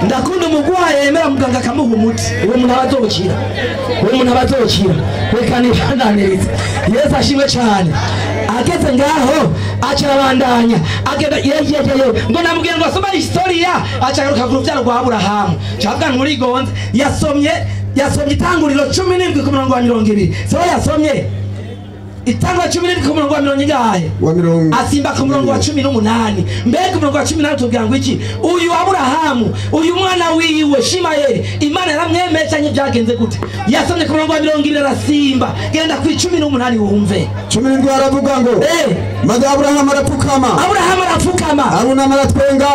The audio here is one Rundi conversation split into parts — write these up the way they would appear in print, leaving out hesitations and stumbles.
ndakunda umugwaye yemera muganga akamuha umuti uwo muntu abazokira reka nibandanirize Yesu ashimwe cyane ageze ngaho acabandanya agenda ngo namubwiye ngo asoma historia acagaruka ku rubyaro rwa Aburahamu cyabwa muri gonze yasomye itanguriro 17 ku murongo wa 20 so yasomye itangwa 17 ku murongo wa 20 asimba ku murongo wa 18 mbega ku murongo wa 18 tubwira ngo iki uyu Aburahamu uyu mwana wiwe Shimayeli Imana yaramwemecanye byagenze gute yasomye ku murongo wa 20 arasimba genda ku 18 wumve 17 aravuga ngo maze Aburahamu arapfukama arunama aratwenga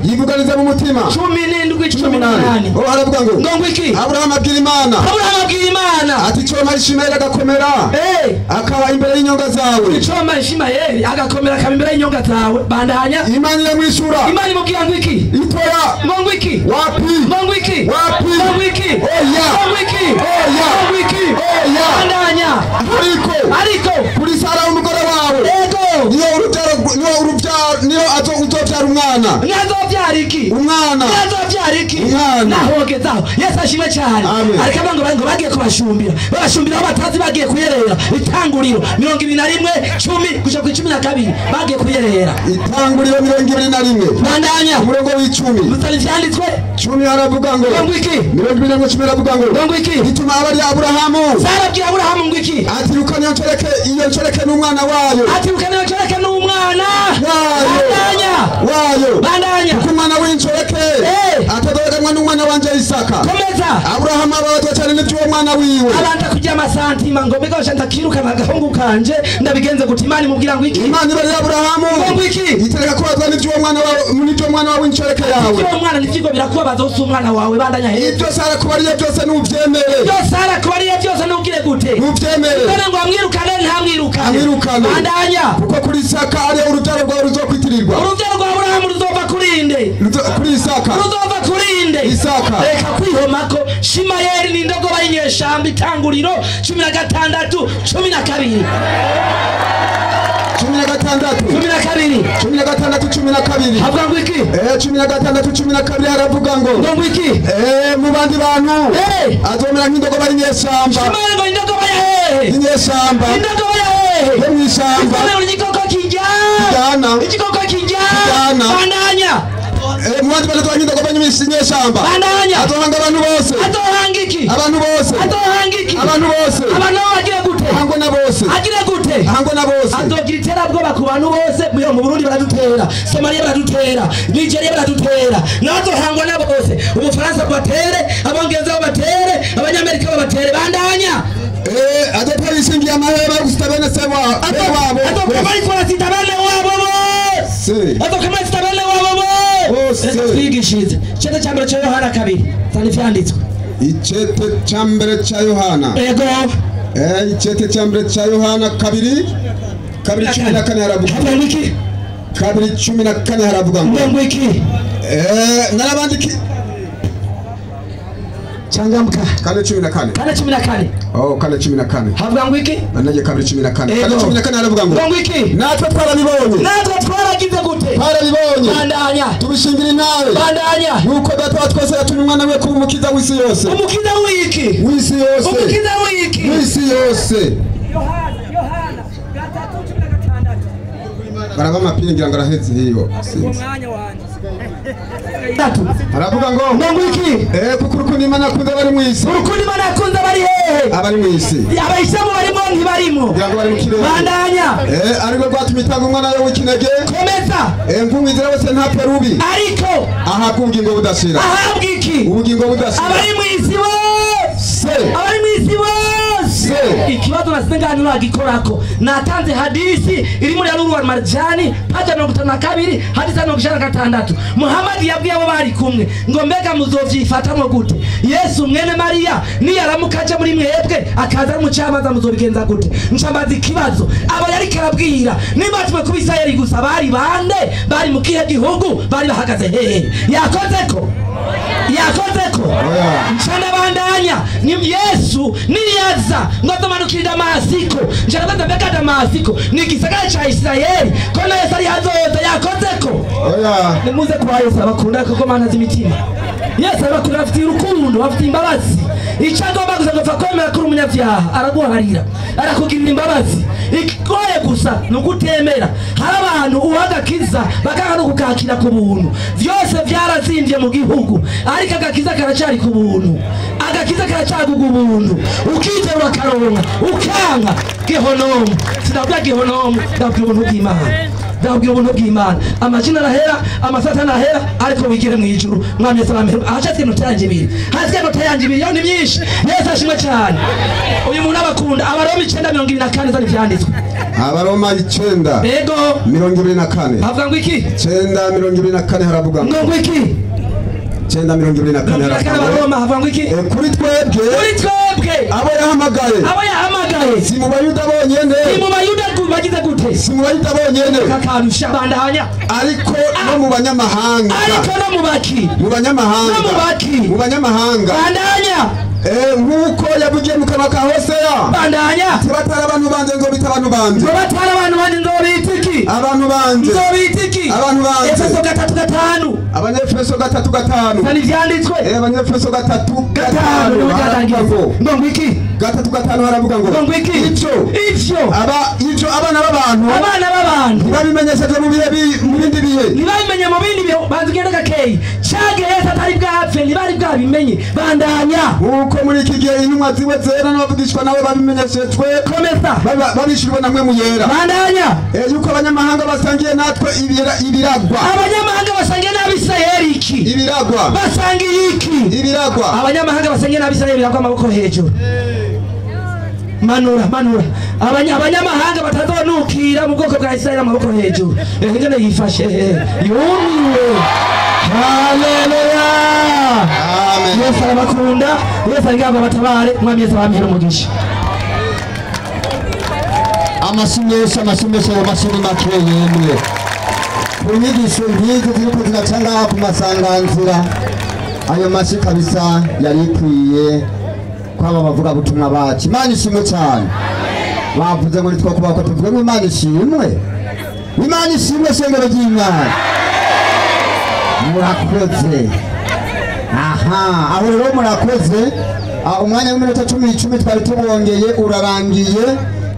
yivuganiza mu mutima 17 aravuga ngo iki Aburahamu abwira Imana ati cyo Shimayeli agakomera akaba imbere y'inyonga zawe icoma Ishimayeli agakomera akaba imbere y'inyonga zawe bandanya Imana iramwishura Imana imubwira ngo iki itora ngo iki wapi bandanya ariko kuri Sara umugore wawe niyo uzobyara umwana nyazobyara iki nahogezaho Yesu ashimwe cyane ariko ngo bagiye kubashumbira aho batazi bagiye kuyerera itanguriro 21:10 gushaka 12 bagiye kuyerera itanguriro 21 bandanya umurongo w'10 mutari vyanditswe 10 aravuga ngo 20:10 aravuga ngo iki bituma abari Aburahamu Sara abwira Aburahamu ngo iki atirukana iyo nshoreke n'umwana wayo bandanya kuko umwana w'inshoreke atadoganwa n'umwana wanje Isaka komeza Aburahamu ababatwa cyane n'ibyo mwana wiwe abanda kujya amasantima ngo mbega bashaka kirukana agahungu kanje ndabigenze gute Imana imubwira ngo iki Imana ibari Aburahamu ngo iki itereka ko bazana ibyo mwana wawe inshoreke yawe ibyo mwana nivyigo birakubabaza usu umwana wawe bandanya he ibyo Sara kubariye byose n'uvyemere n'ubwire gute n'uvyemere none ngo amwirukane ntamwirukane bandanya kuko kuri Isaka ari urutaro rwawe ruzokwitirirwa urubyaro rwa Aburahamu ruzova kuri Isaka ruzova kurinde Isaka reka kwihomako Shimayeli ni ndogoba y'inyeshamba itanguriro 16:12 12 havuga ngo iki 16:12 haravuga ngo iki mu bandi bantu azomera nk'indogoba y'inyeshamba Shimayeli ngo indogoba ya hehe inyeshamba yo mw'ishamba igikoko kijyana bandanya mwandi bane twanyinda kwa banyimisi nyeshamba bandanya atohanga abantu bose abantu bagira gute hango na bose adogira iterabwoba ku bantu bose mu Burundi baradutera Somalia baradutera Nigeria baradutera nazo hango na bose Ubufaransa batere Abongereza batere Abanyamerika batere bandanya adopolisi ngiye amahera gusitabene sewa wabo adopolisi sitabene wabo twigishirize icete cyambere cya Yohana 2 kandi vyanditswe icete cyambere cya Yohana ego icete cyambere cya Yohana 2:14 haravuga iki 2:14 haravuga ngo iki narabandiki changamka 4:14 oh 4:14 havuga ngo iki banaje 2:14 haravuga ngo iki natwe twarabibonye twaragize gute twarabibonye bandanya tubishingira inawe bandanya nuko data twese yatumye umwana we kuba umukiza w'isi yose umukiza w'iki w'isi yose umukiza w'iki w'isi yose Yohana 3:16 baraba mapingi ngira ngo araheze hiyo umwanya wanjye aravuga ngo iki kuko urukundo Imana akunda bari mu isi bari hehe abari mu isi abayisemo barimo ntibarimo ngira ngo bari mu kirere bandanya ariko rwatumye itanga umwana we w'ikinege komeza ngumwizera wese ntapfe rubi ariko ahabwa ubugingo budashira ahabwa iki ubugingo budashira abari mu isi bose ikibazo nasengani nagikorako natanze hadisi iri muri Nuru wal Marjani paja 52 hadisi 56 Muhammad yabwiye abo bari kumwe ngo mbega muzovyifatamo gute Yesu mwene Mariya niyaramuka aje muri mwebwe akaza ari umucamanza muzobigenza gute? Ncambaza ikibazo abo yari karabwira nimba tume ku Isirayeli gusa bari bande, bari mu kihe gihugu, bari bahagaze hehe? Yakozeko nchana bandanya ni Yesu niyaza ngozomanukira Damasiko, nchana kwanza beka Damasiko ni gisagara cha Isirayeli kona Yesu ari hazoza. Yakozeko nimuze kwa Yesu abakunda kuko mana zimitima. Yesu abakunda afite urukundo, afite imbabazi. Icagomba gusa gupfa kwemera kuri umunyavyaha araguharira, arakugirira imbabazi. Ikoye gusa nukutemera. Hari abantu uhagakiza bakanga no kukakira ku buntu. Vyose vyarazimvye mu gihugu ariko agakiza karacari ku buntu, agakiza karacaguga ubuntu. Ukije urakaronka ukanga gehonomu. Sinabwa gehonomu, ndabwira ubuntu bw'Imana, ndabwira ubuntu bw'Imana. Amajina arahera, amasatani arahera, ariko wigire mu ijuru. Mwami Yesu amahero ahacatse no tayanje hazike no tayanje yo ni myinshi. Yesu ashimwe cyane. Uyu muntu abakunda Abaroma 9:24 zari vyanditswe. Abaroma 9 ego 24 havuga ngo iki? 9:24 haravuga ngo iki? 9:24 haravuga havuga ngo iki? Kuri twebwe abo yahamagaye si mu Bayuda bonyene, si mu Bayuda bagize gute? si mu Bayuda bonyene kakarusha bandanya, ariko no mu banyamahanga, ariko no mu baki, mu banyamahanga, no mu baki, mu banyamahanga bandanya. Nkuko yavugiye mu kanwa ka Hosea bandanya, tibatara abantu banje ngo bita abantu banje, batara abantu banje ngo bitiki, abantu banje ngo bitiki, abantu banje. Efeso 3:5 Abanyefeso 3:5 nani vyanditswe? Abanyefeso 3:5 ngo iki? 3:5 haravuga ngo iki? Ivyo abana b'abantu babimenyesheje mu bindi bihe, nibabimenye mu bindi bihe bazigenda gakeyi cage Yesu atari bwapfe, nibari bwabimenye. Bandanya uko muri iki gihe intumwa ziwe zera n'abavugishwa nawe babimenyeshejwe, komeza babishirwe namwe mu yera. Bandanya yuko abanyamahanga basangiye natwe ibiragwa, abanyamahanga basangiye n'Abisirayeli iki? Ibiragwa basangiye iki? Ibiragwa abanyamahanga basangiye n'Abisirayeli biragwa amaboko hejuru. Manura abanyamahanga batazonukira mu bwoko bwa Isirayeli amaboko hejuru. Ngene yifashe yumiwe. Haleluya, amen. Yesu arabakunda, Yesu arigamba batabare. Mwami Yesu abamihera umugisha. Amashimesha amashini make yemwe kunyigisho nk'izi ziriko ziracanga ku masanganzira. Ayo mashi kabisa yari ikwiye kwaba bavuga butumwa bacu. Imana ishimwe cyane. Bavuze ngo nitwo kubako tuvuge ngo Imana ishimwe, Imana ishimwe shengero ry'Imana. Murakoze. Aha, aho rero murakoze. Umwanya w'iminota 10 twari tubongeye urarangiye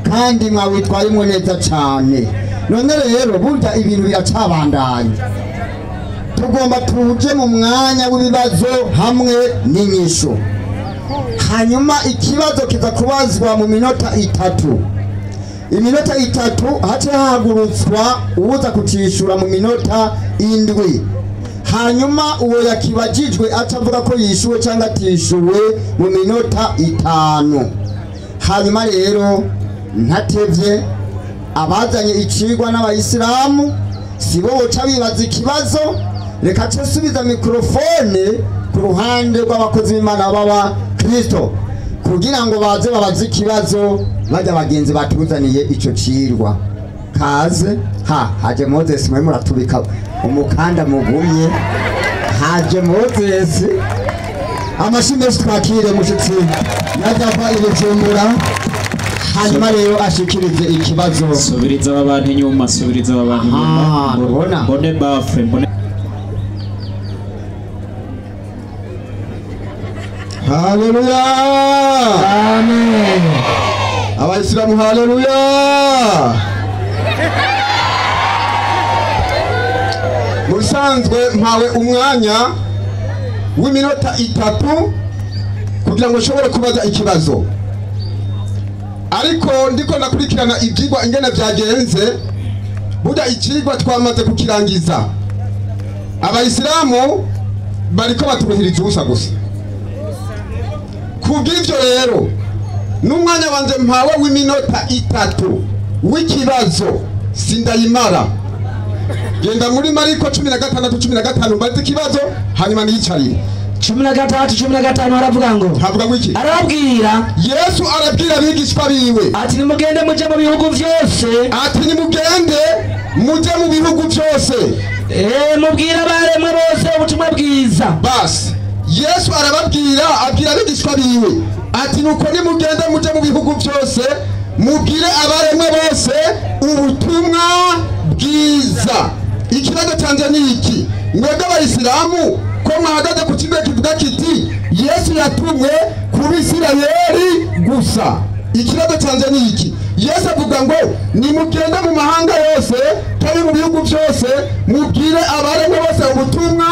kandi mwawitwayemo neza cyane. None rero burya ibintu biracabandanye. Tugomba tuje mu mwanya w'ibibazo hamwe n'inyisho. Hanyuma ikibazo kiza kubazwa mu minota 3. Iminota 3 hace hahagurutswa uza kucishura mu minota 7. Hanyuma uwo yakibajijwe atavuga ko yishuwe cyangwa atishuwe mu minota 5. Hanyuma rero ntatevye abazanye icigwa n'abayisilamu sibo boca bibaza ikibazo. Reka tusubiza mikrofone ku ruhande rw'abakozi b'Imana baba Kristo kugira ngo baze babaze ikibazo bajya bagenzi batuzaniye ico cirwa. Kaze haje Moses mwe muratubika umukanda mugumye. Haje Moses amashimwe twakire mushitsi yajava ibijumbura. Hanyuma rero ashikirize ikibazo. Subiriza abantu inyuma, subiriza abantu inyuma. Mbone bafre mbone. Haleluya, amen. Abayisilamu haleluya. Musanzwe mpawe umwanya w'iminota 3 kugira ngo nshobore kubaza ikibazo, ariko ndiko nakurikirana ibyigwa ingene byagenze. Buda ikigwa twamaze kukirangiza, abayisilamu bariko baturuhiriza ubusa gusa. Kubw'ivyo rero n'umwanya wanje mpawe w'iminota 3 w'ikibazo sindayimara. Genda muri Mariko 16:15 mbaze ikibazo hanyuma niyicarire. 13:15 aravuga ngo havuga ngo iki? arababwira Yesu arabwira abigishwa biwe ati nimugende muje mu bihugu byose, ati nimugende muje mu bihugu byose, mubwira abaremwe bose ubutumwa bwiza. basi Yesu arababwira abwira abigishwa biwe ati nuko nimugende muje mu bihugu byose mubwire abaremwe bose ubutumwa bwiza. Ikibazo canje ni iki? Mwebwe abayisilamu ko mwahagaze ku kigo kivuga kiti Yesu yatumwe ku Bisirayeli gusa. Ikibazo canje ni iki? Yesu avuga ngo nimugende mu mahanga yose kandi mu bihugu byose mubwire abaremwe bose ubutumwa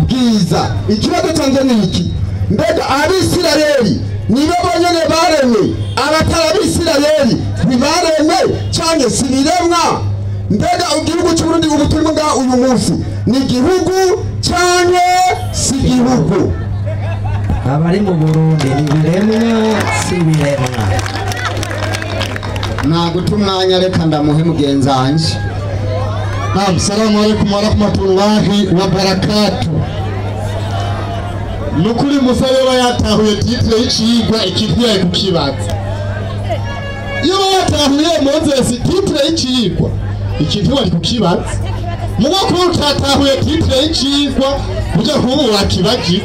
bwiza. Ikibazo canje ni iki? Mbega Abisirayeli nibo bonyene baremwe, abatari Abisirayeli ntibaremwe canke si biremwa? Mbega igihugu cy'Uburundi ubutumwa bwa uyu munsi ni igihugu canke si igihugu? Abari mu Burundi ni biremwa si biremwa? Nagutumwanya reka ndamuhe mugenzanje. Assalamu alaikum wa rahmatullahi wa barakatuh. Nukuri musabe bayatahuye titre y'icigwa ikintu yaje kukibaza. Iyo bayatahuye Moses titre y'icigwa ikintu bari kukibaza. Mugo ko utatahuye titre y'icigwa kuja kubu wakibajije.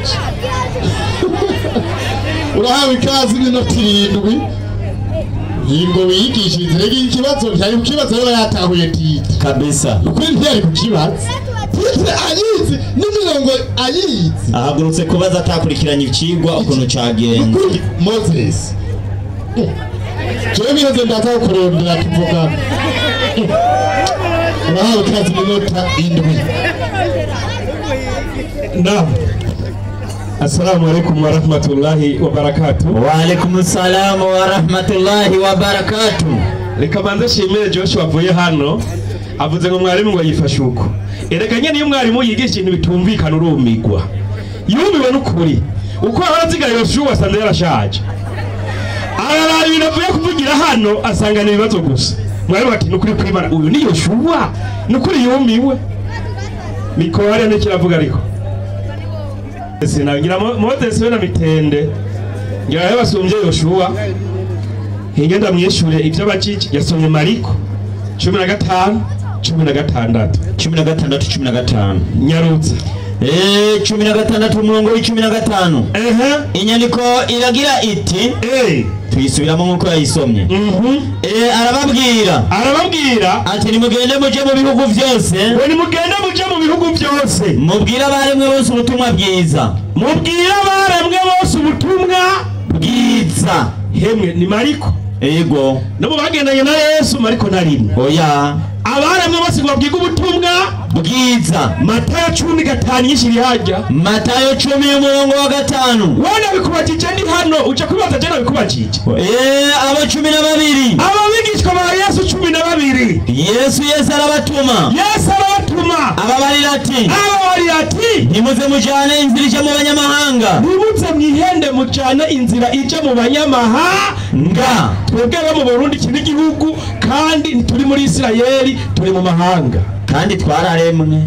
Urahawe ikazi n'inoti 7. Yingo wigishije rege ikibazo cyari kukibaza yo yatahuye titre kabisa. Ukuri ntiyari kukibaza. Titre ayizi n'imirongo ayizi. Ahagurutse kubaza atakurikiranye icigwa ukuntu cyagenze. Moses. Jewe bihoze ndaza kurondera tuvuga. Urahawe ikazi n'inota 7. Naam. Assalamu alaikum wa rahmatullahi wa barakatuh. Wa alaikum assalam wa rahmatullahi wa barakatuh. Reka banze shimire Joshua avuye hano avuze ngo mwarimu ngo yifashe uko. Ereka nyene iyo mwarimu yigisha ibintu bitumvikana urumigwa. Yumiwe n'ukuri. Uko arazigaye Joshua asanze yarashaje. Arara ibintu avuye kuvugira hano asanga ni ibibazo gusa. Mwarimu ati nukuri kwimana uyu ni Joshua. Nukuri yumiwe. Mikore n'ikiravuga ariko. Ngira Moses we na Mitende ngira yabasumbye Yoshua hingenda mweshure ivyo baciki yasomye Mariko 15:16 nyarutse 16 umurongo w'15 inyandiko iragira iti tuyisubiramo nkuko yayisomye. Arababwira ati nimugende muje mu bihugu byose, nimugende muje mu bihugu byose mubwira abaremwe bose ubutumwa bwiza, mubwira abaremwe bose ubutumwa bwiza. Hemwe ni Mariko yego nabo bagendanye na Yesu. Mariko na rimwe oya abaremwe bose babwiga ubutumwa bwiza. Matayo 10:5 yishiri hajya Matayo 10 umurongo wa 5. Wana bikubajije ndi hano uca kubaza jana bikubajije abo 12 ababigishwa ba Yesu 12 Yesu arabatuma ababarira ati nimuze mujane inzira ija mu banyamahanga, nimuze mwihende mujane inzira ija mu banyamahanga. Twebwe mu Burundi kindi gihugu kandi turi muri Isirayeli turi mu mahanga kandi twararemwe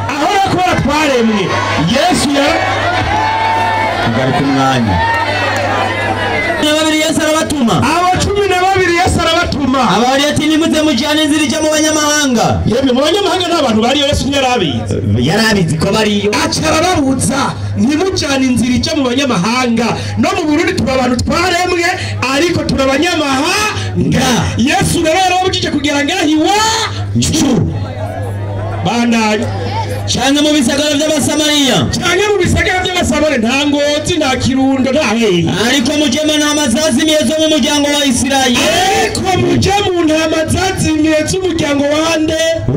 aho yakora twaremwe. Yesu ngari ku mwanya Yesu arabatuma abo 12 Yesu arabatuma abari ati nimuze mujane inzira ija mu banyamahanga. Yemwe mu banyamahanga n'abantu bari Yesu yarabizi ko bariyo acarababuza ntimujane inzira ija mu banyamahanga. No mu Burundi tuba abantu twaremwe ariko turabanyamahanga. Yesu rero yarabujije kugera ngahi wacu bandanye canke mu bisagara by'Abasamariya nta Ngozi nta Kirundo nta hehe, ariko mujema ntama zazimiye zo mu muryango wa Isirayeli, z'umuryango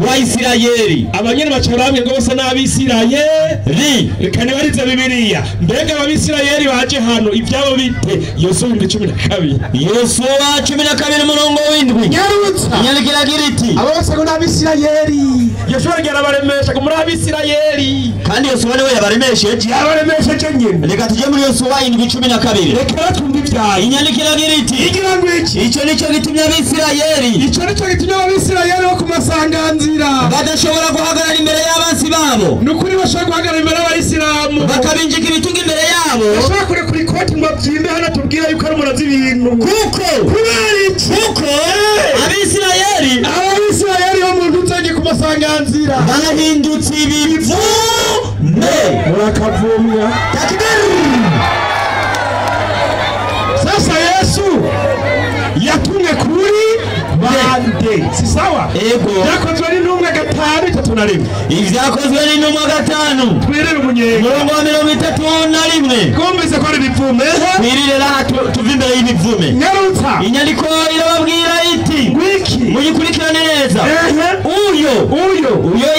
wa Isirayeli. Abanyene bacaramye ngo bose n'Abisirayeli. Reka nibarize Bibiliya, mbega Abisirayeli baje hano ivyabo bite? Yosuwa 12 umurongo w'7 nyandikira giriti abo bose ngo n'Abisirayeli. Yosuwa yarabaremesha ngo muri Abisirayeli kandi Yosuwa niwe yabaremesheje nyine. Reka tuje muri Yosuwa 7:12. Reka twumve cyane inyandikira giriti igira ngo iki icyo nico gitumye abisirayeli icyo nico gitumye abisirayeli bo kumasanganzira badashobora guhagarara imbere y'abansi babo nukuri bashaka guhagarara imbere y'abayisilamu bakabinjika ibitugu imbere yabo bashaka kure kuri koti ngo byimbe hano tubwira yuko ari umurozi ibintu kuko abisirayeli bo muntu uzagiye kumasanganzira bahindutse ibivume murakavumya sasa Yesu yatumwe kuri bande si sawa ego byakozwe n'intumwa 5:31 ivyakozwe n'intumwa 5 twirire umunyenga murongo wa 31 kumvise ko ari ibivume twirire la tuva imbere y'ibivume nyarutsa inyandiko irababwira iti wiki muyikurikirane neza uyo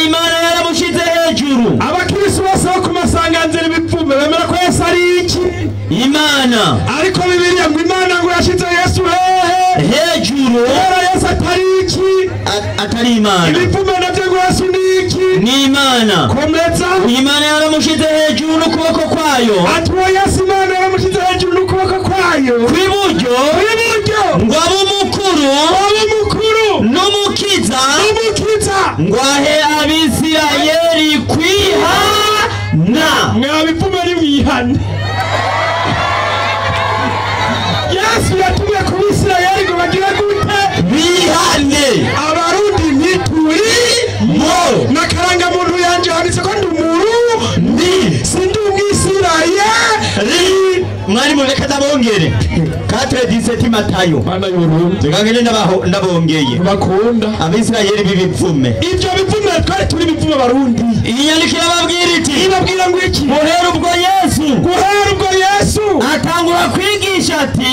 Imana yaramushize hejuru abakirisi bose bo kumasanganzira ibivume bemera ko Yesu ari iki Imana ariko Bibiliya ngo Imana ngo yashize Yesu hejuru Yesu atari iki atari Imana ibivume navyo ngo Yesu ni iki ni Imana komeza Imana yaramushize hejuru n'ukuboko kwayo atwo Yesu Imana yaramushize hejuru n'ukuboko kwayo kwiburyo ngo abe umukuru n'umukiza ngo ahe abisirayeli kwihana mwabivume ari mwihane Yesu yatumye ku Bisirayeli ngo bagire gute bihane abarundi ntituri mo nakaranga muntu yanje handitse ko ndi umurundi sindi umwisirayeli mwari mureka ndabongere 4:17 Matayo mana y'urundi ngangene ndabongeye bakunda abisirayeli bibivume ivyo bivume twari turi bivume abarundi inyandikira babwira iti ibabwira ngo iki guhera ubwo Yesu atangura kwigisha ati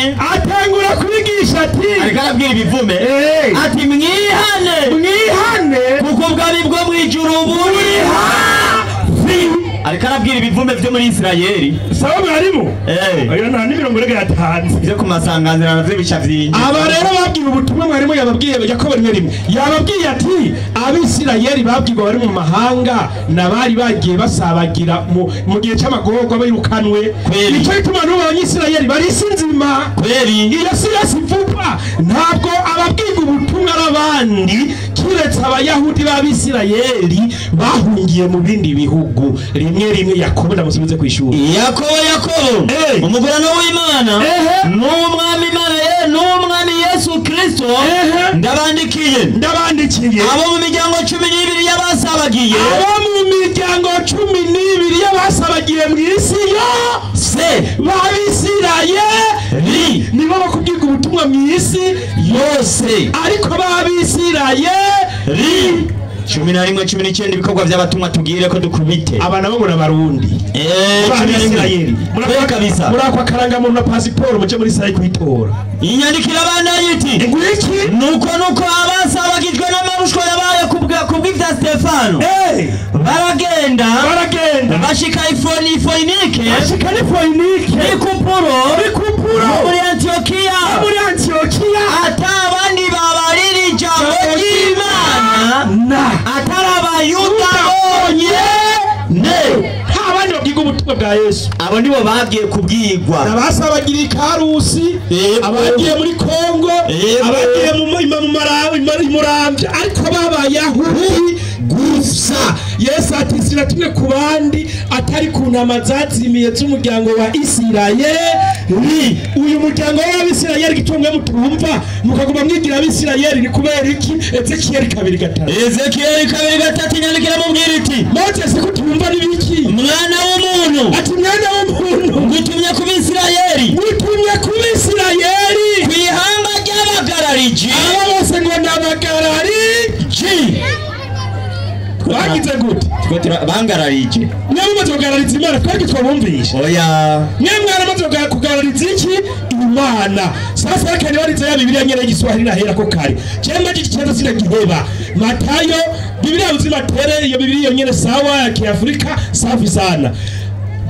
ariko arabwira ibivume ati mwihane kuko bwari bwo mwijuru buri hafi ariko arabwira ibivume byo muri Isirayeli sawa mwarimu ayo nta n'imirongo yatanze byo kumasanganzira navyo bica vyinshi aba rero babwira ubutumwa mwarimu yababwiye Yakobo 1:1 yababwiye ati abisirayeli babwirwa bari mu mahanga nabari bagiye basabagira mu gihe cy'amagorwa birukanwe icyo bituma n'abanyisirayeli bari sinzima kweri iyo Yesu vuba ntabwo ababwirwa ubutumwa n'abandi kiretse abayahudi b'abisirayeli bahungiye mu bindi bihugu rimwe Yakobo ndamusubize ku ishuri Yakobo umugurano w'Imana n'umwami Imana n'umwami Yesu Kristo ndabandikiye abo mu miryango 12 y'abasabagiye mu isi yose b'Abisirayeli nibo bakubwirwa ubutumwa mu isi yose ariko b'Abisirayeli 11-19 ibikorwa by'abatumwa tugire ko dukubite abana bo muri Barundi Isirayeli kabisa murakwa karanga muntu na passport muce muri Israeli kwitora inyandikira abana yiti nuko abasabagijwe n'amarushwa yabaye kubw'ivya Stefano baragenda bashika Foinike Kupuro muri Antiokia atabandi babarira ijambo ry'Imana atarabayuda bonyene abandi babwiga ubutumwa bwa Yesu abo nibo bagiye kubwirwa abasabagira ikarusi abagiye muri Kongo abagiye mu Muramvya ariko babayahudi gusa Yesu ati sinatumwe ku bandi atari ku ntama zazimiye z'umuryango wa Isirayeli uyu muryango w'Abisirayeli gitumwe mutumva mukaguma mwigira Abisirayeli ni kubera iki Ezekiel 2:3 inyandikira mubwira iti Moses ko tumva nibiki mwana w'umuntu ati mwana w'umuntu ngutumye ku Bisirayeli kwihanga ry'abagarariji aba bose ngo n'abagarariji bagize gute bangararije niba mumaze kugarariza Imana twari twabumvisha oya niba mwaramaze kugarariza iki Imana sasa reka nibarize ya Bibiliya nyene y'Igiswahili nahera ko kare cyangwa ikibazo sinagiheba Matayo Bibiliya uzima tere iyo Bibiliya nyene sawa ya Kiafrika safi sana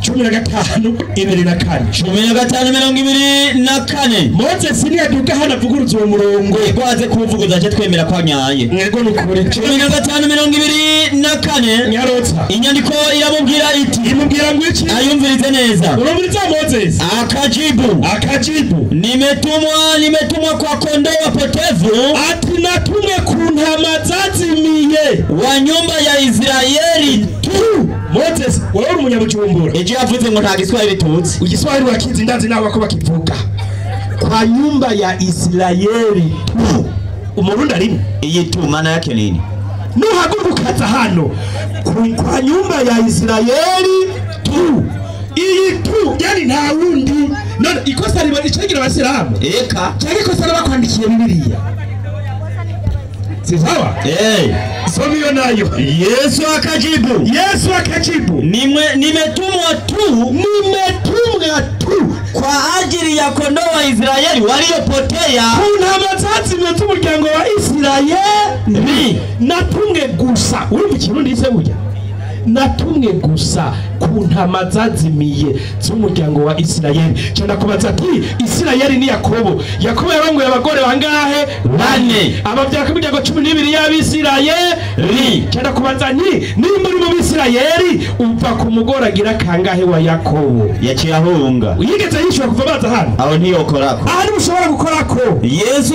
15:24 Moses niyaduka hana vuguruza uwo murongo gwaze kuvuguza cyo twemera kwa nyaye mwego nukuri 15:24 nyarotsa inyandiko iramubwira iti imubwira ngo iki ayumvirize neza urumviriza Moses akajibu nimetumwa kwa kondoo wapotevu ati natumwe ku ntama zazimiye wa nyumba ya Israeli tu. Moses wewe uri umunyabujumbura ejo yavuze ngo nta giswahili tuzi igiswahili wakizi ndazi nawe ko bakivuga kwa nyumba ya Israeli tu umurundi arimo iyi tu maana yake nini nuhagurukaza hano kwa nyumba ya Israeli tu iyi tu yani nta wundi none ikosa riba icagira abasilamu eka cyari ikosa n'abakwandikiye Bibiliya sizawa somiyo nayo Yesu akajibu nimetumwa tu kwa ajili ya kondoo wa Israeli waliopotea. Kuna matati metumuryango wa Israeli natumwe gusa uri mu kirundi ise burya natumwe gusa ku ntama zazimiye z'umuryango wa Israeli cyenda kubaza ati Israeli ni Yakobo yarongoye abagore bangahe 4 ababyaka buryago 12 y'Abisirayeli cyenda kubaza nti nimba uri mu Bisirayeli upfa ku mugore agira kangahe wa Yakobo yaciye ahunga yigeze yishura kuva baza hano aho ntiyokorako ari mushobora gukorako Yesu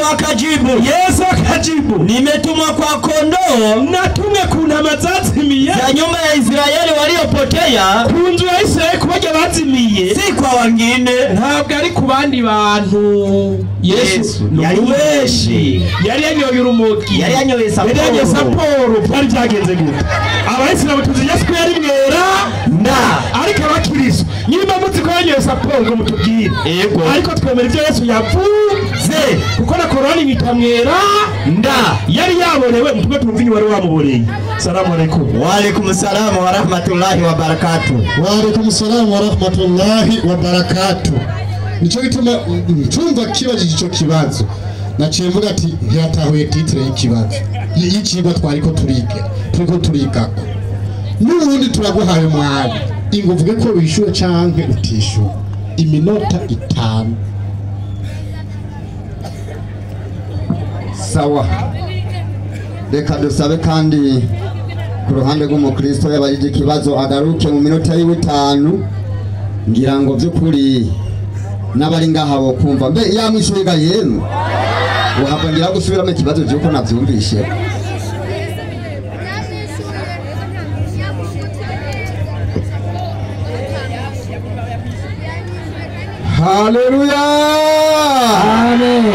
akajibu nimetumwa kwa kondoo natumwe ku ntama zazimiye za nyumba ya Israeli waliopotea kunzu ya Israeli kubajya bazimiye si kwa wengine ntabwo ari ku bandi bantu Yesu yari weshi yari yanyoye urumogi yari yanyoye saporo byari byagenze gute abayisilamu tuzi Yesu ko yari mwera ariko abakiristo nyuma mutsi ko yanyoye saporo ngo mutubwire ariko twemera ibyo Yesu yavuze kuko na korani ngitamwera yari yaborewe mutwe tumvinyi wari wamuboreye. Salamu alaykum. Wa alaykum salam wa rahmatullahi wa barakatuh. Wa alaykum salam wa rahmatullahi wa barakatuh. Nico gituma tumva kibajije ico kibazo naciye mvuga ati ntiyatahuye titre y'ikibazo y'icigwa turiko turigako n'ubundi turaguhaye mwana ingo uvuge ko wishyuwe canke utishyuwe iminota 5. Sawa, reka dusabe kandi ku ruhande rw'umukristo yabajije ikibazo agaruke mu minota y'5 ngira ngo by'ukuri n'abari ngaha bo kumva mbe yamwishuga yenu uhava ngira gusubiramo ikibazo cyuko navyumvishe. Haleluya, amen.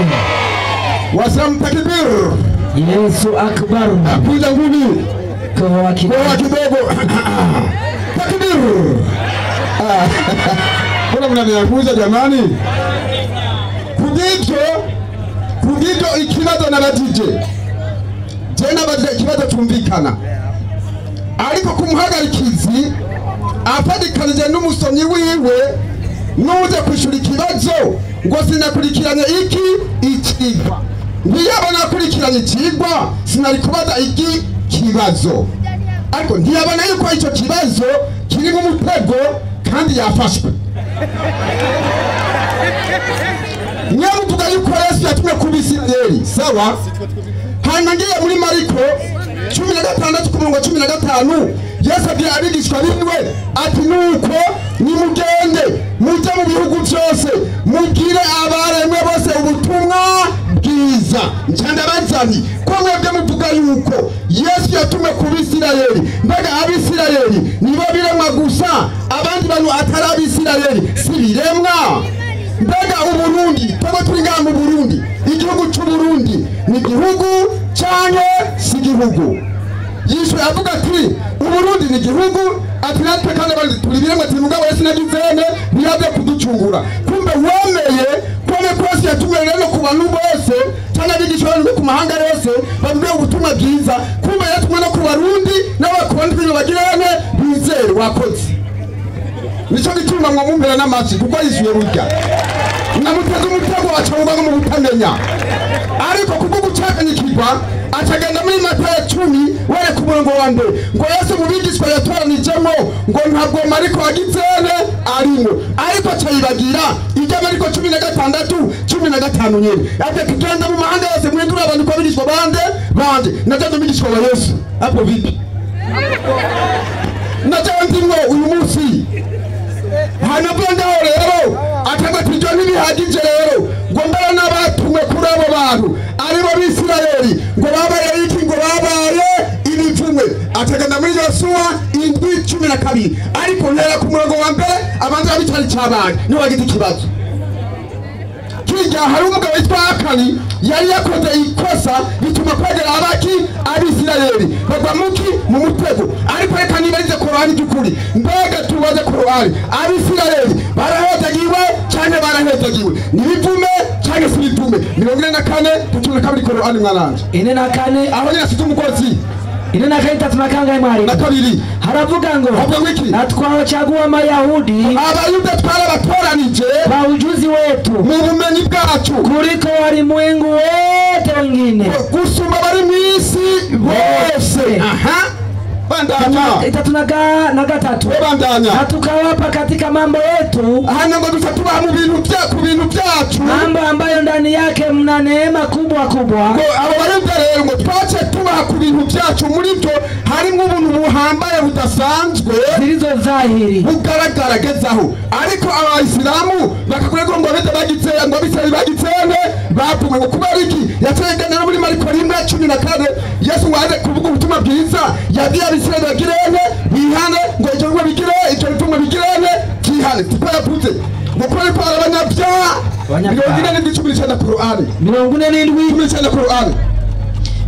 Wasam takbir. Yesu akbar. Kuja ngumi kwa kidogo. Takbir. Kuna mnaniakuza jamani? Kugito ikibazo nabajije. Tena baje ikibazo tumvikana. Ariko kumuhagarikizi afadikanije n'umusomyi wiwe nuje kwishura ikibazo ngo sinakurikiranye ikigwa ntiyabona kurikiranye ikigwa sinari kubaza kibazo ariko ntiyabona yuko icyo kibazo kiri mu mutego kandi yafashwe. Nyamuvuga yuko Yesu yatumwe ku Bisirayeli sawa hanangiye muri Mariko 16:15 Yesu abwira abigishwa biwe ati nuko nimugende mujye mu bihugu byose mugire abaremwe bose ubutumwa bwiza. Ncandabazani ko mwebwe muvuga yuko Yesu yatumwe ku Bisirayeli mbega Abisirayeli nibo biremwa gusa abandi bantu atari Abisirayeli si biremwa? Mbega Uburundi tobo turi ngaha mu Burundi igihugu cy'Uburundi ni igihugu cyane si igihugu? Yesu avuga ati Uburundi ni igihugu ati natwe kandi abandi turi biremwa ati mugabo Yesu nagizene ntiyaje kuducungura. Kumbe wemeye kone kwose yatumwe rero ku bantu bose cyangwa bigisha abantu ku mahanga yose bavuga ubutumwa bwiza. Kumbe yatumwe no ku Barundi n'abakondi bino bagirane bizere wakoze. Nico gituma ngo mumbera n'amasi kuko yisuye burya namuteze umutego acunga ngo mu butamenya ariko kuko gucakanyikirwa acagenda muri Matayo 10 were ku murongo wa mbere ngo Yesu mu bigishwa yatora batoranijemo ngo ntabwo mariko wagitsene arimo ariko cayibagira ijya mariko 16 15 nyene ate kugenda mu mahanga yose mwendura abantu ko bigishwa bande naje bigishwa wa Yesu hapo vipi naje ndimwe uyu munsi hanapenda rero atagatijo n'ibihagije rero ngo mbara n'abatumwe kuri abo bantu aribo b'Isirayeli ngo babaye iki ngo babaye ibivumwe atagenda muri Yosuwa 7:12 ariko ntera ku murongo wa mbere abanza bitari cyabaye ni wagize ikibazo kijya hari umugabo witwa Akani yari yakoze ikosa bituma kwegera ab'Isirayeli bagwa mu mutego ariko reka nibarize Korani by'ukuri mbega tubaze Korani ab'Isirayeli barahezagiwe cyane barahezagiwe nibivume cyane sibivume 44 12 Korani mwananje 44 aho nyasize umukozi ine na kane tatu na kangahe mwari na kabiri haravuga ngo natwabachagua Mayahudi abayuda twarabaporanije ba ujuzi wetu mu bumenyi bwacu kuliko walimwengu wote wengine gusumba bari mwisi bose aha bandanya itatu na gatatu bandanya natukawapa katika mambo yetu hana ngo dusatuba mu bintu byacu mambo ambayo ndani yake mna neema kubwa ngo abo bari rero ngo twace tuba ku bintu byacu muri byo harimo ubuntu buhambaye budasanzwe zirizo zahiri bugaragara gezaho ariko abayisilamu bakakurego ngo bete bagitse ngo bisari bagitsene bapumwe ngo kubera iki yatengana muri Mariko 1:14 Yesu waje kuvuga ubutumwa bwiza yagiye abisirayeli bagirene bihane ngo icyo ngo bigire icyo bitumwe bigirene kihane tupayapuze ngo kuri kwa abanyabya 47 Qur'ani 47 Qur'ani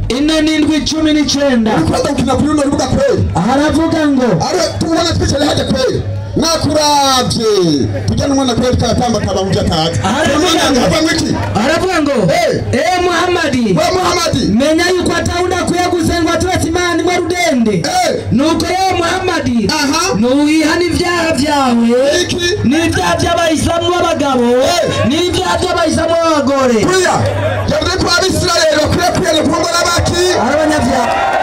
47:19 ukwenda ukina kuri runo rubuga kweli haravuga ngo ari tubona twicare haje kweli nakuravye tujana umwana kweli katamba kabahuja kati haravuga ngo Muhammadi menya yuko ataunda kuyaguzengwa tubatimani mwa rudende nuko Muhammadi nuhihana ivyaha vyawe n'ivyaha by'abayisilamu b'abagabo n'ivyaha by'abayisilamu b'abagore kuya yavuze ko abisirayeli bakwiye kwiyana kumva n'abaki abanyabyaha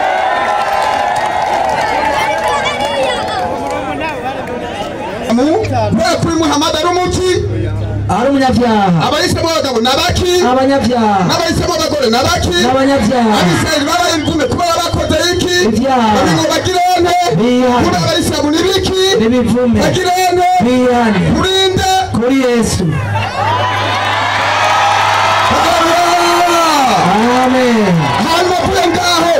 kuri Muhammad ari umuki ari umunyabyaha abayisilamu b'abagabo nabaki abanyabyaha n'abayisilamu b'abagore nabaki abanyabyaha abisirayeli babaye imvume kuba bakoze iki babingo bagirene kuri abayisilamu nibiki nibivume bagirene bihane kurinde kuri Yesu amen hano kuyengaho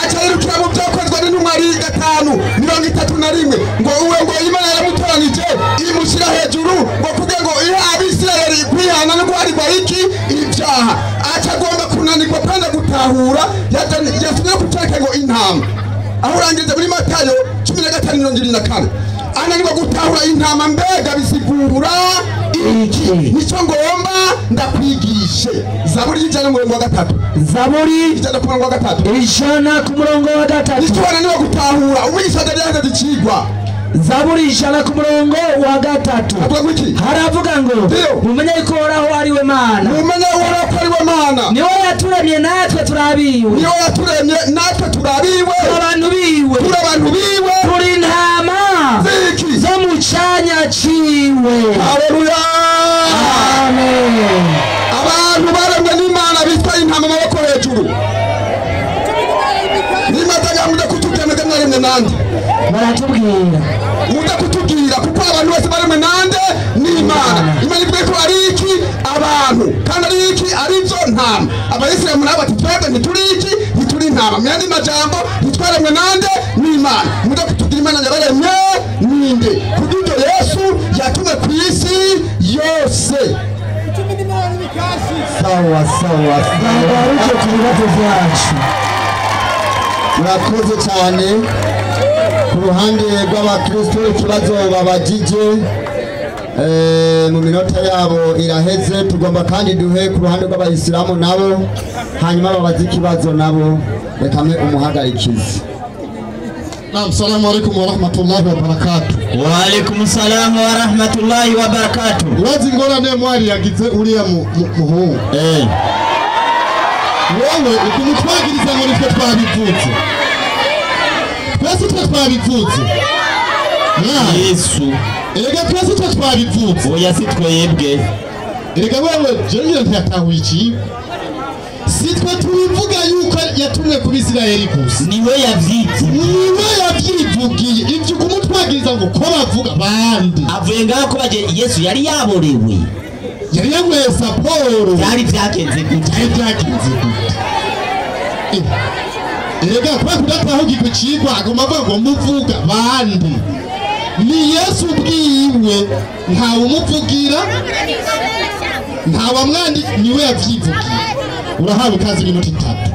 acyirukira mu byakozwe n'intumwari 5:31 ngo uwe ngo Imana yaramutoranije imushyira hejuru ngo kuge ngo abisirayeli kwihana no guharirwa iki ibyaha acagomba kunanirwa kandi gutahura yatumye guteka ngo intama aho urangije muri Matayo 15:24 ananirwa gutahura intama mbega bisigura iki nico ngomba ndakwigishe Zaburi 1:3 Zaburi 1:3 nico ananirwa gutahura umwigisha yaheze ikigwa Zaburi 1:3 haravuga ngo mumenye ko Uhoraho ari we Mana niwe yaturemye natwe turabiwe abantu biwe turi intama zo mu cyanya ciwe haleluya amen abantu baremwe n'Imana bitwa intama maboko hejuru nimataga muda kututemeka mwaremwe nande baratubwira muda kutubwira kuko abantu bose baremwe nande n'Imana Imana ivuga ko ari iki abantu kandi ari iki arizo ntama abayisilamu nabo bati twebwe ntituri iki ntituri intama myandi majambo ntitwaremwe nande n'Imana muda kutubwira Imana yabaremye ninde kuduto Yesu yatumwe ku isi yose sawa ngaruke ku bibazo byacu murakoze cyane ku ruhande rw'abakristo ikibazo babajije mu minota yabo iraheze tugomba kandi duhe ku ruhande rw'abayisilamu nabo hanyuma babaze ikibazo nabo rekame umuhagarikizi Assalamu alaikum wa rahmatullahi wa barakatuh. Wa alaikum salam wa rahmatullahi wa barakatuh. Wazi ngorane mwari yagize uriya muhungu. Wowe ukumutwagiriza ngo nitwe twabivutse. twese twe twabivuze Yesu erega twese twe twabivuze oya si twebwe erega wewe jewe ntiyatahuye iki si twe tubivuga yuko yatumwe ku Bisirayeli gusa niwe yavyivugiye ivyo kumutwagiriza ngo ko bavuga bandi avuye ngaho ko baje Yesu yari yaborewe yari yagweye saporo byari byagenze gute erega kwa kudatahugirwa icigwa agomba avuga ngo muvuga bandi ni Yesu ubwiwe ntawe umuvugira ntawe mwandi niwe yavyivugiye urahawe kazi iminota 3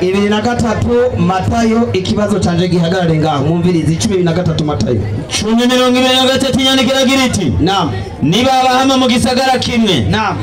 23 Matayo ikibazo canje gihagarare ngaho mwumvirize 13 Matayo 10:23 nyandikira giriti naam niba abahama mu gisagara kimwe naam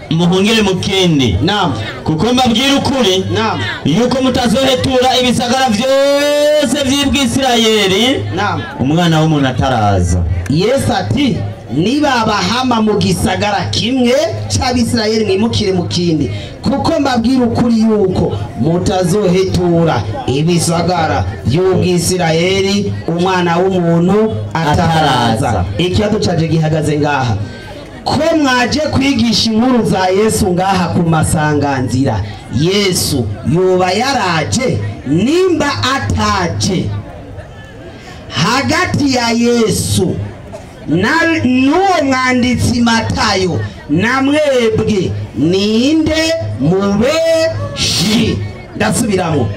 muhungire mu kindi naam kuko mbabwira ukuri naam yuko mutazohetura ibisagara byose by'Ibwisirayeli naam umwana w'umuntu ataraza Yesu ati niba abahama mu gisagara kimwe c'Abisirayeli mwimukire mu kindi kuko mbabwira ukuri yuko mutazohetura ibisagara by'Ubwisirayeli umwana w'umuntu ataraza. Ikibazo caje gihagaze ngaha ko mwaje kwigisha inkuru za Yesu ngaha ku masanganzira Yesu yoba yaraje nimba ataje hagati ya Yesu n'uwo mwanditsi Matayo na mwebwe ninde mubeshi ndasubiramo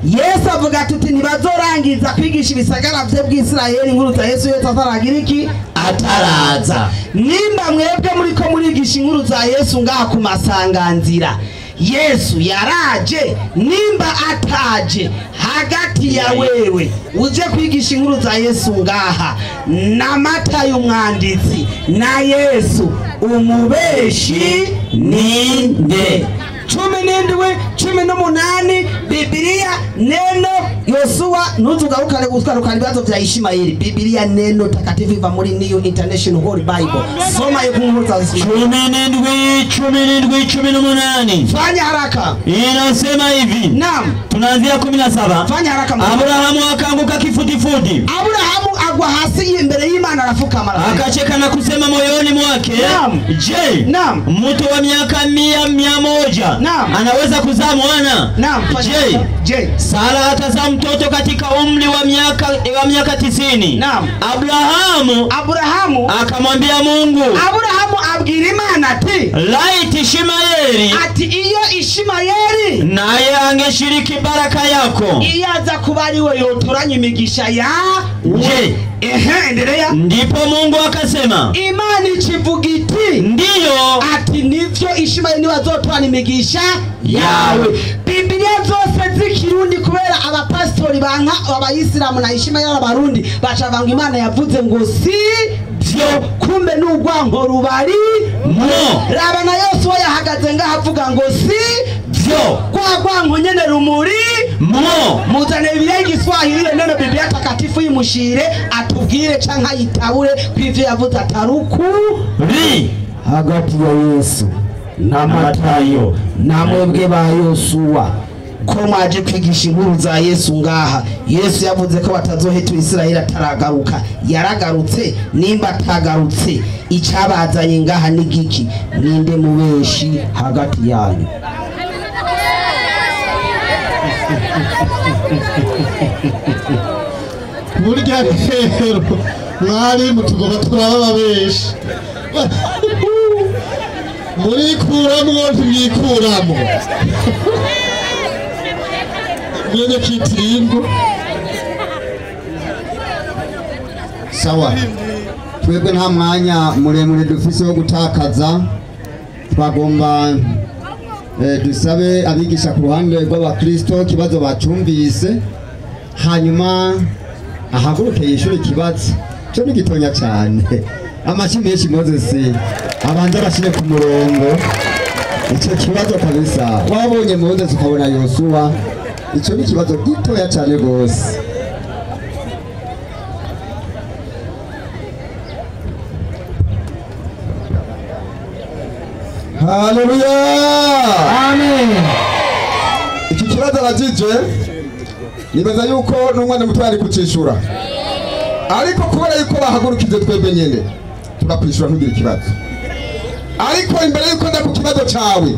Yesu avuga tuti nibazorangiza kwigisha ibisagara by'Ubwisirayeli inkuru za Yesu yose ataragira iki ataraza nimba mwebwe muriko murigisha inkuru za Yesu ngaha ku masanganzira Yesu yaraje nimba ataje hagati ya wewe uje kwigisha inkuru za Yesu ngaha na Matayo umwanditsi na Yesu umubeshi ninde 17:18 Biblia neno Yoshua nutugarukane gutwarukana ibibazo vya Ishimayeli Biblia neno takatifu iva muri New International Holy Bible soma yo kunkuru za 17:18 fanya haraka inasema hivi naam tunaanzia 17 fanya haraka Abrahamu akanguka kifudifudi Abrahamu agwa hasi imbere y'Imana arafukama akacheka na kusema moyoni mwake je naam mtu wa miaka 100 naam anaweza kuzaa mwana naam je Sara atazaa mtoto katika umri wa miaka 90 naam Abrahamu akamwambia Mungu Abrahamu abwira Imana ati laiti Ishimayeli ati iyo Ishimayeli naye angeshiriki baraka yako iyaza kuba ari we yotoranya imigisha ya je endelea ndipo Mungu akasema Imana ikivuga iti ndiyo ati nivyo Ishimayeli wazotwana imigisha yawe Biblia zose z'ikirundi kubera abapastori banka abayisilamu na Ishimayeli abarundi bacavanga Imana yavuze ngo si byo kumbe n'ugwanko rubari mo raba na Yesu yahagaze ngaha avuga ngo si byo kwa gwanko nyene rumuri mo muzane Biblia y'Igiswahili neno Biblia takatifu yimushire atubwire canka yitabure kwivyo yavuze ataruku ri hagati ya Yesu na Matayo na mwebwe ba Yoshua ko mwaje kwigisha inkuru za Yesu ngaha Yesu yavuze ko batazohetura Isirayeli ataragaruka yaragarutse nimba atagarutse icabazanye ngaha n'igiki ninde mubeshi hagati yanyu burya rero mwari mutugomba turaba beshi muri kuramwo ntibikuramo mwene kitiringo sawa twebwe nta mwanya muremure dufise wo gutakaza twagomba dusabe abigisha ku ruhande rw'abakristo kibazo bacumvise hanyuma ahaguruke yishure kibazo cyo ni gitonya cyane amashi menshi Moses abanza bashire ku murongo icyo kibazo kabisa wabonye Moses ukabona Yosuwa icyo ni ikibazo gitoya cyane rwose. Haleluya, amen. Iki kibazo arajije nibaza yuko n'umwana muto ari kucishura, ariko kubera yuko bahagurukije twebwe nyene turakwishura ntugire ikibazo. Ariko imbere yuko nda ku kibazo cyawe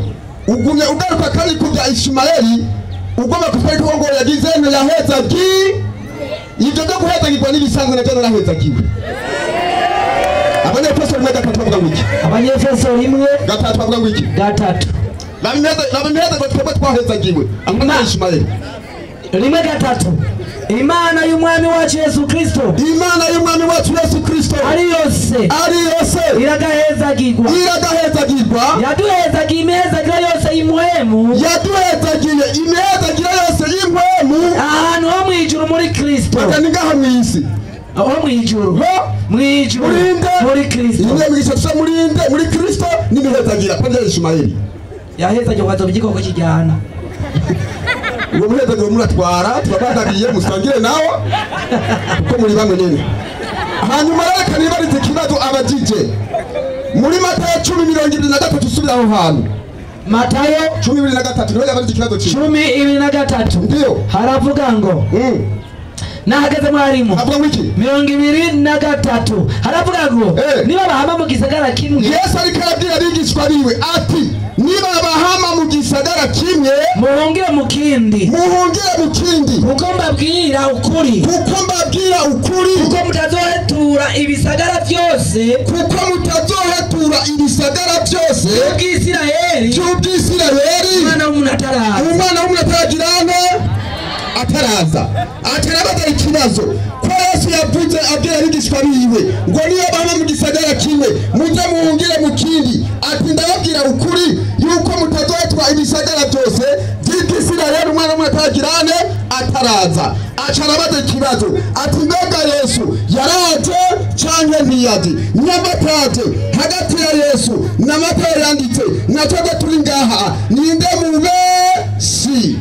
ugumye ugaruka kandi kubya Ishimayeli ugomba kutwereka ngo yagize no yahezagi ibyo byo guhezagirwa n'ibisanzwe nabyo narahezagiwe. Abanyefeso 1:3 bavuga ngo iki? Abanyefeso 1:3 bavuga ngo iki? 3. Nabimeze ngo twebwe twahezagiwe amana Ishimayeli 1:3. Imana y'umwami wacu Yesu Kristo, Imana y'umwami wacu Yesu Kristo ari yose iragahezagirwa yaduhezagiye imihezagiro yose y'imwemu, yaduhezagiye imihezagiro yose y'imwemu ahantu ho mwijuru muri Kristo. Bakani ngaha mwisi aho mwijuru muri Kristo. Imwe mwishatsa muri Kristo n'imihezagira kwa Ishimayeli yahezagiye kwazo bigikoko kijyana. Uwo muhezagira muratwara tubagadagiye musangire nawo kuko muri bamwe nyene. Hanyuma reka nibarize kibazo abajije muri Matayo 10:23 usubira aho hantu. Matayo 10:23 niho yabarize kibazo cyo 10:23 ndio haravuga ngo nahagaze mwarimu avuga ngo iki 20:3 haravuga ngo niba bahama mu gisagara kimwe. Yesu ariko arabwira abigishwa biwe ati niba bahama mu gisagara kimwe muhungire mu kindi, kuko mbabwira ukuri, kuko mutazohetura ibisagara byose by'Ubwisirayeli umwana w'umuntu ataraza. Atarabaza ikibazo ko Yesu yavuze abwira abigishwa biwe ngo niyo bahama mu gisagara kimwe mujye muhungire mu kindi, ati ndababwira ukuri yuko mutazohetwa ibisagara byose by'Isirayeli umwana w'umuntu ataraza. Atarabaza ikibazo ati mbega Yesu yaraje canke ntiyaje? Nyamataje hagati ya Yesu na Matayo yanditse natwe turi ngaha ninde mubeshi?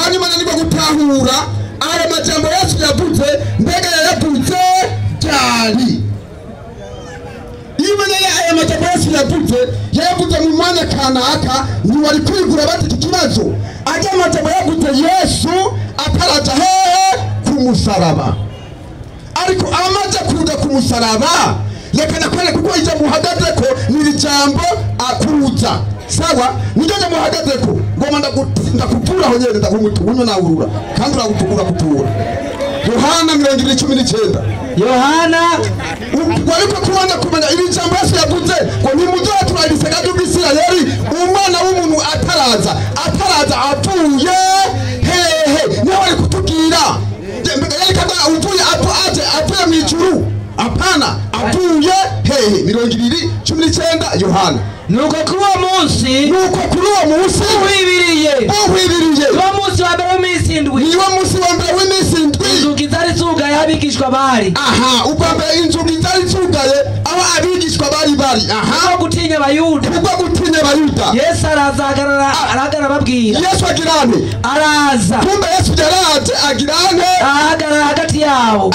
Hanyuma niko gutahura aya majambo Yesu yavuze mbega yavuze cyari imana aya majambo Yesu yavuze mu mwanya kanaka ni wari kwigura bati ikibazo ajya majambo yavuze Yesu ataraja hehe ku musaraba, ariko amaze kuja ku musaraba lekana kwene kuko ije muhagaze ko ni jambo akuza sawa nijye muhagaze ko ngoma ndakupura aho nyene ndakumutunya nawurura kandi uragutugura kutura. Yohana 20:19 Yohana wariko kubona kumenya iri jambo Yesu yavuze ngo nimuzotura ibisagara by'Isirayeli umwana w'umuntu ataraza apfuye hehe niho ari kutubwira yarikaga uvuye apfuye mu ijuru apana apfuye hehe 20:19 Yohana. Nuko kuri uwo munsi uhwibiriye uwo munsi wa mbere w'iminsi indwi inzugi zari zugaye aho abigishwa bari. Aha ubwa mbere inzugi zari zugaye aho abigishwa bari. Aha kubwo gutinya Abayuda Yesu araza ahagarara ababwira. Yesu agirane araza kumbe Yesu yaraje agirane ahagarara hagati yabo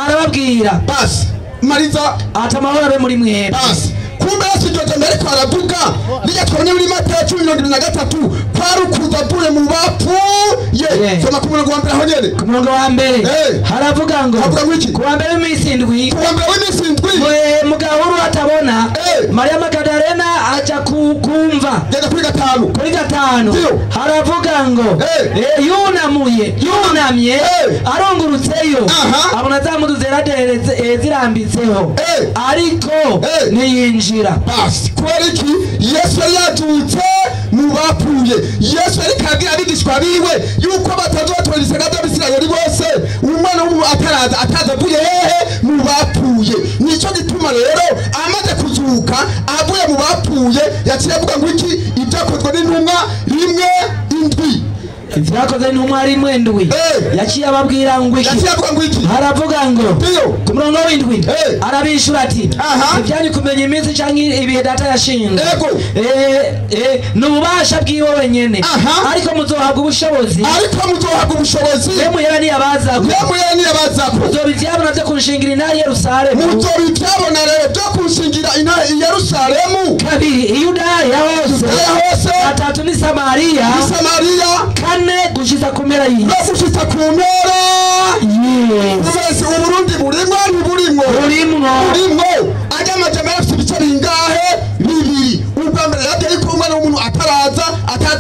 arababwira basi mariza ati amahoro abe muri mwebwe. Basi kumbe Yesu iryo jambo ariko aravuga rijya twabonye muri Matayo 10:23 kwarukuza avuye mu bapfuye. Soma ku murongo wa mbere aho nyene ku murongo wa mbere haravuga ngo ku wa mbere w'iminsi indwi mugahuru atabona Mariya Magadalena aja kumva genda kuri 5 haravuga ngo yunamye arungurutseyo abona za mpuzu zera zirambitseho ariko niyinjira. Basi kwereki Yesu yatutse mu bapfuye. Yesu ariko abwira abigishwa biwe yuko batazotora ibisagara by'Abisirayeli bose umwana w'umuntu ataza avuye hehe mu bapfuye. Nico gituma rero amaze kuzuka avuye mu bapfuye yaciye avuga ngo iki ibyakozwe n'intumwa 1:7 ivyakoze n'intumwa rimwe ndwi yaciye ababwira ngo iki aravuga ngo ku murongo w'indwi arabishura ati ibyanyu kumenya iminsi canke ibihe data yashinze n'ububasha bwiwe wenyene ariko muzohabwa ubushobozi muzobizabona vyo kunshingira intara i Yerusalemu kabiri Iyudaya hose gatatu ni Samariya kane gushitsa ku mpera y'isi Uburundi burimwo ajamajama yafite ibice bingahe bibiri ubwa mbere yateye ko umwana w'umuntu ataza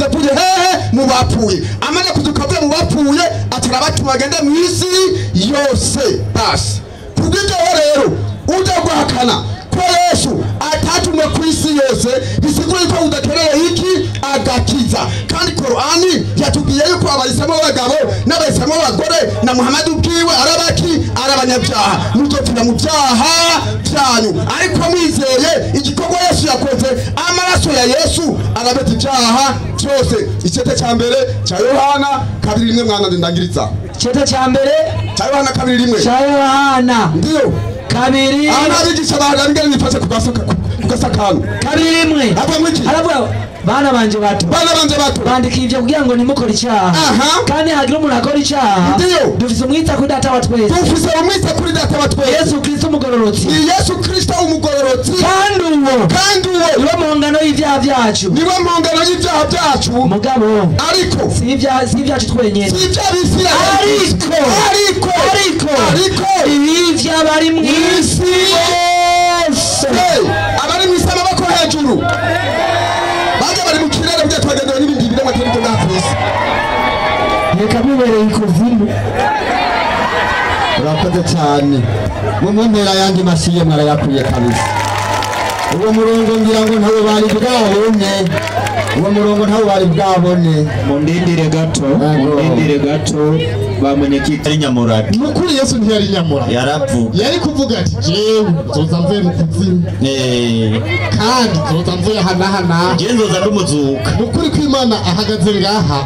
avuye hehe mu bapfuye amaze kudukavuye mu bapfuye atarabatuma agenda mu isi yose basi kubw'ibyo rero ujya guhakana ko Yesu atatumwe ku isi yose bisigura ko udakeneye iki agakiza kandi Korani yatubwiye yuko abayisamo abagabo n'abayisamo abagore na Muhammad ubwiwe arabanyabyaha muzopfira mu byaha byanyu ariko mwizeye igikorwa Yesu yakoze amaraso ya Yesu arabeta ibyaha byose icete cya mbere cya Yohana 2:1 mwana ndangiriza icete cya mbere cya Yohana 2:1 cya Yohana ndio kabiri abigisha bahangana nifashe kugasakano kabiri imwe aravuga bana banje bato bandika ivyo kugira ngo nimukora icyaha kandi hagira umuntu akora icyaha dufise umwita kuri data wa twese Yesu Kristo umugororotsi kandi uwo niwe muhongano y'ivyaha vyacu mugabo ariko si ivyacu twenyene ariko ivy'abari mw'isi bose abari mw'isi amaboko hejuru bari mu kirere byo twagendera n'ibindi biramategeko n'afisi reka bibereye ikuzimu urakoze cyane mu mpera yanjye masiye mwarayakuye kabisa uwo murongo ngira ngo ntawe bari bwabone mundindire gato bamenye ko itari nyamurage nukuri Yesu ntiyari nyamurage yari kuvuga ati jewe nzoza mvuye mu kuzimu kandi nzoza mvuye hanahana nzoza ndumuzuka nukuri ko Imana ahagaze ngaha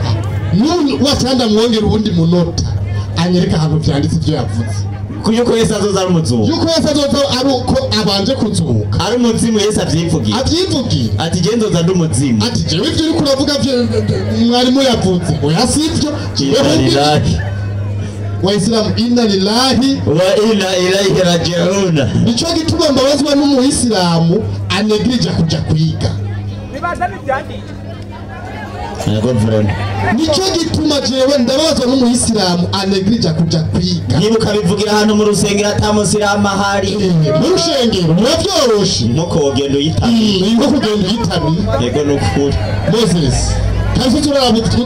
wasanga mwongera ubundi munota anyereka ahantu byanditse ibyo yavuze yuko Yesu azoza ari umuzuka ari uko abanje kuzuka ari umuzimu Yesu avyivugiye ati je nzoza ndi umuzimu ati jewe ivyo uriko uravuga mwarimu yavuze oya sivyo Waisilamu inna lillahi wa inna ilaihi raji'un nico gituma mbabazwa n'umuisilamu anegrija kuja kwiga nico gituma jewe ndabazwa n'umuisilamu anegrija kuja kwiga nibuka bivugira hano mu rusengero atamusiramu ahari mu rushengero murabyoroshe nuko wogenda uyitami yego nukuri Moses kandi turabutse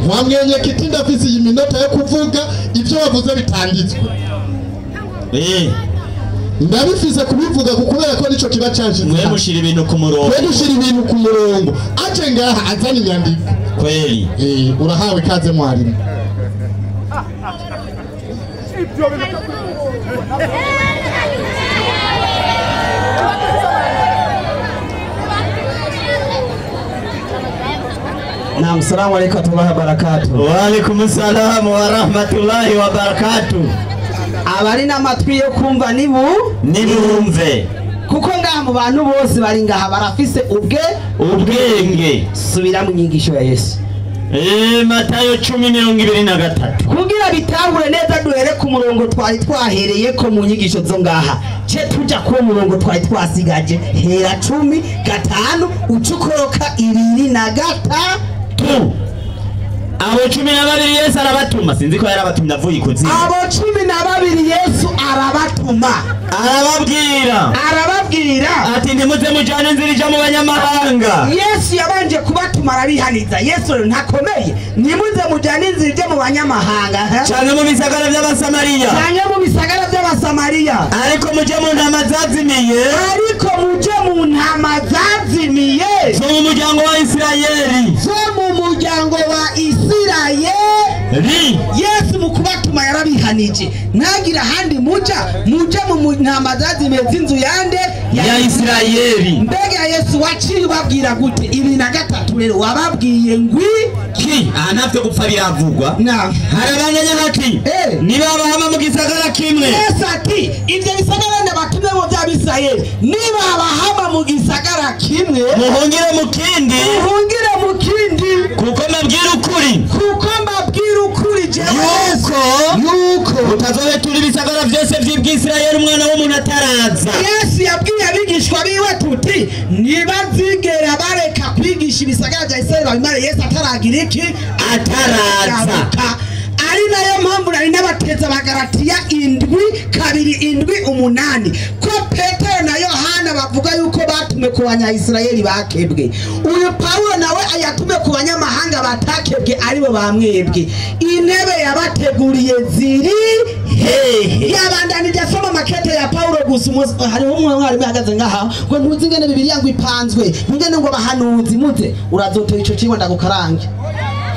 wamwenye kiti ndafise iyi minota yo kuvuga ibyo bavuze bitanditswe ndabifise kubivuga kubera ko nico kiba canje mwe mushira ibintu ku murongo aje ngaha azana inyandiko kweli urahawe kaze mwarimu Naam, salamu alaykum wa rahmatullahi wa barakatuh. Wa alaykum salaam wa rahmatullahi wa barakatuh. Abari n'amatwi yo kumva nibumve kuko ngaha mu bantu bose bari ngaha barafise ubwenge subira mu nyigisho ya Yesu Matayo 10:23 kugira bitahure neza duhere ku murongo twari twahereye ko mu nyigisho zo ngaha tuja ku murongo twari twasigaje hera 10:5 ucukoroka 23 abo 12 Yesu arabatuma sinzi ko yarabatumye avuye ikuzimu abo 12 Yesu arabatuma arababwira ati ntimuze mujane inzira ija mu banyamahanga Yesu yabanje kubatuma arabihaniza Yesu ntakomeye ntimuze mujane inzira ija mu banyamahanga cyane mu bisagara by'abasamariya ariko muje mu ntama zazimiye zo mu muryango wa Isirayeli Yesu mu kubatuma yarabihanije nagira handi muja mu ntama zazimeze inzu yande ya Isirayeli. Mbega Yesu waciye babwira gute 23 rero wababwiye ngwi ki navyo gupfa biravugwa harabandanya hati niba bahama mu gisagara kimwe. Yesu ati ivyo bisagara ndabatumye mu by'Abisirayeli niba bahama mu gisagara kimwe muhungire mu kindi kuko mbabwira ukuri yuko utazobe turi bisagara vyose vy'Isirayeli umwana w'umuntu ataraza. Yesu yabwiye abigishwa biwe tuti nibazigera bareka kwigisha ibisagara bya Isirayeli babimare Yesu ataragira iki ataraza. ari nayo mpamvu nari nabateza Abagalatiya 7:2-8 ko Petero na Yohana bavuga yuko batume ku banya-Isirayeli bakebwe. Uyu Paulo nawe ayatume ku banyamahanga batakebwe aribo bamwebwe. Intebe yabateguriye ziri hehe. Yabandanije asoma makete ya Paulo gusa hariho umwari bahagaze ngaha ngo ntuzi ngene Bibiliya ngo ipanzwe ngene ngo bahanuzi muze urazotoye ico cigwa ndagukarange.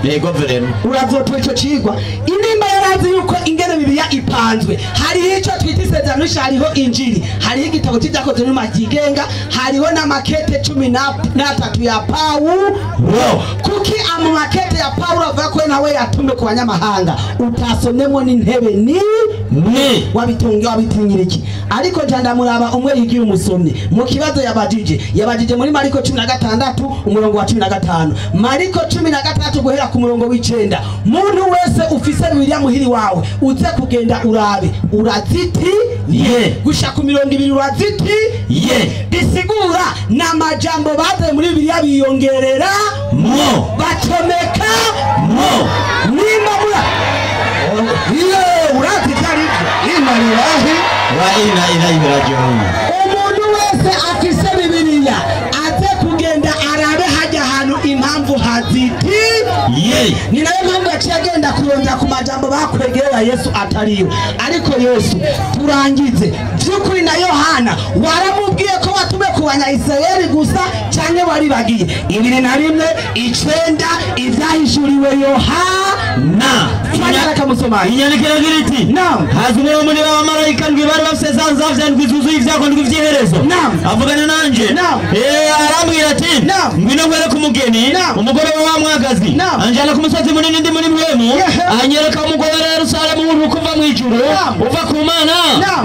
Yego vereno Urazotoye ico cigwa inimba yarazi yuko ingene Bibiliya ipanzwe. Hari ico twita isezerano hariho injiri hariho igitabo cy'ibyakozwe n'amakigenga hariho na makete 13 ya Paulo. Kuki amu makete ya Paulo avuga ko nawe yatumwe ku banyamahanga utasomemo n'intebe ni wabitunge wabitinyiriki ariko ndamuraba umwe yigiye umusomyi mu kibazo yabajije muri Mariko 16:15 Mariko 16 guhera ku murongo w'icenda. Muntu wese ufise Bibiliya muhiri wawe uze kugenda urabe uraziti gusha ku 200 uraziti bisigura na majambo baze muri Bibiliya biyongerera batomeka nimba mura uraziti imariwahi wa ina ibirajohuna. Umuntu wese afise Bibiliya aze kugenda arabe hajya hanu impamvu haziti ni nayo mpamvu yaciye agenda kurondera ku majambo bakwegera Yesu atariyo. Ariko Yesu turangize by'ukuri na Yohana waramubwiye ko watume ku banya-Isirayeli gusa cyane wari bagiye 2:9 ivyahishuriwe Yohana inyandikira giriti hazumwe muri abamarayika ndwi bari bafise zanzavya ndwi zuzuye ivyago ndwi vy'iherezo avugana nanje arambwira ati ngwino ngwere ku mugeni umugore wa mwagazi anjana ku musozi munini ndi muri mpwemu anyereka umugore wa Yerusalemu uri kuva mu ijuru uva ku Mana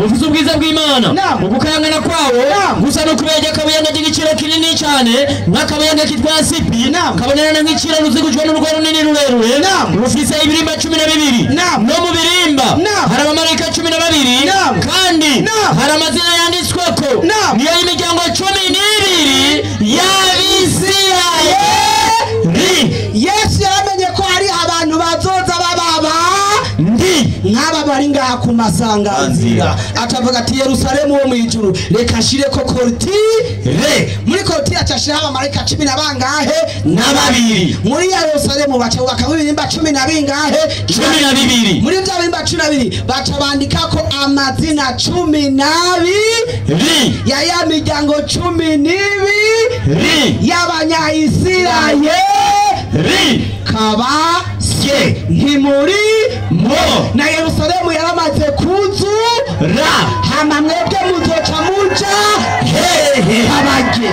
ufise ubwiza bw'Imana ubukayangana kwawo gusa no kubejya kabuyanga y'igiciro kinini cyane nk'akabuyanga kitwa sipi kabonera nk'iciro ruzigujwe n'urugo runini rurerure rufise ibirimba 12 no mu birimba hari abamarayika 12 kandi hari amazina yanditsweko niyo y'imiryango 12 y'Abisirayeli. Yesu yaramenye ko hari abantu bazoza bababa nk'aba bari ngaha ku masanganzira atavuga ati Yerusalemu wo mu ijuru reka shire ko kortire muri kortire acashira abamarayika 10 nabangahe n'ababiri muri Yerusalemu baca bubaka ibirimba 10 nabingahe 12 muri bya birimba 12 baca bandika ko amazina 12 ya miryango 12 y'abanya-Isirayeli kabasye ntimuri na Yerusalemu yaramaze kuzura hama mwebwe muzoca muja habage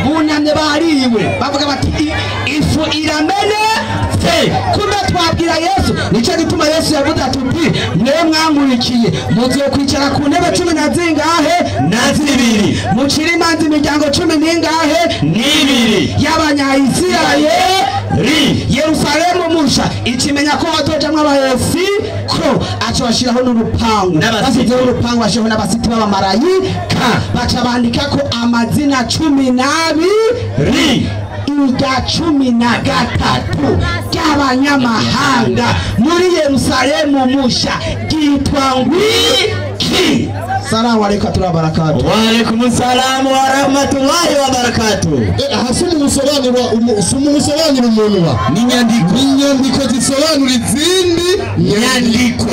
bunamye bariwe bavuga bati ifu iramene kumbe twabwira Yesu nico gituma Yesu yavuze ati mwe mwankurikiye muzokwicara ku ntebe 10 na zingahe na zibiri mucira imanzi imiryango 10 n'ingahe n'ibiri y'abanya-Isirayeli. Yerusalemu musha ikimenya ko batojamwe abayesi ko acobashiraho n'urupangu basizeho urupangu bashiho n'abasiti b'abamarayika baca bandika ko amazina 12 iga 13 y'abanyamahanga muri Yerusalemu musha gitwa ngwiki. Salamu alaykum wa barakatuh. Wa alaykum salam wa rahmatullahi wa barakatuh. Hasumu musobanura umuntu wa ni nyandiko zisobanura izindi nyandiko.